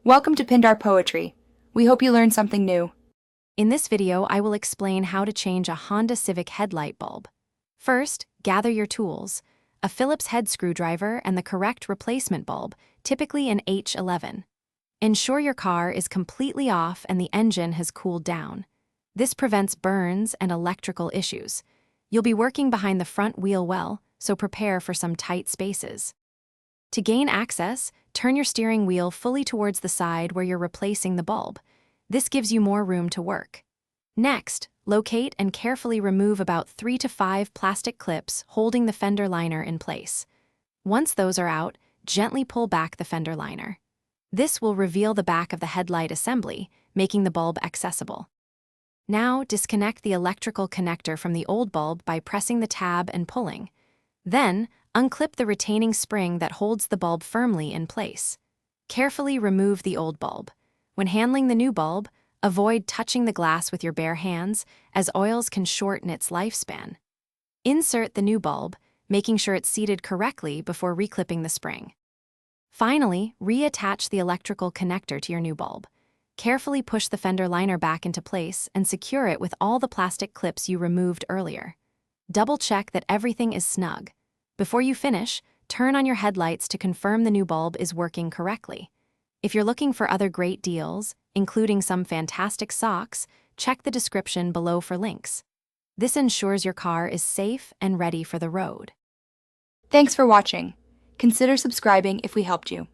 Welcome to Pindar Poetry. We hope you learned something new. In this video, I will explain how to change a Honda Civic headlight bulb. First, gather your tools, a Phillips head screwdriver and the correct replacement bulb, typically an H11. Ensure your car is completely off and the engine has cooled down. This prevents burns and electrical issues. You'll be working behind the front wheel well, so prepare for some tight spaces. To gain access, turn your steering wheel fully towards the side where you're replacing the bulb. This gives you more room to work. Next, locate and carefully remove about 3 to 5 plastic clips holding the fender liner in place. Once those are out, gently pull back the fender liner. This will reveal the back of the headlight assembly, making the bulb accessible. Now, disconnect the electrical connector from the old bulb by pressing the tab and pulling. Then, unclip the retaining spring that holds the bulb firmly in place. Carefully remove the old bulb. When handling the new bulb, avoid touching the glass with your bare hands, as oils can shorten its lifespan. Insert the new bulb, making sure it's seated correctly before reclipping the spring. Finally, reattach the electrical connector to your new bulb. Carefully push the fender liner back into place and secure it with all the plastic clips you removed earlier. Double-check that everything is snug. Before you finish, turn on your headlights to confirm the new bulb is working correctly. If you're looking for other great deals, including some fantastic socks, check the description below for links. This ensures your car is safe and ready for the road. Thanks for watching. Consider subscribing if we helped you.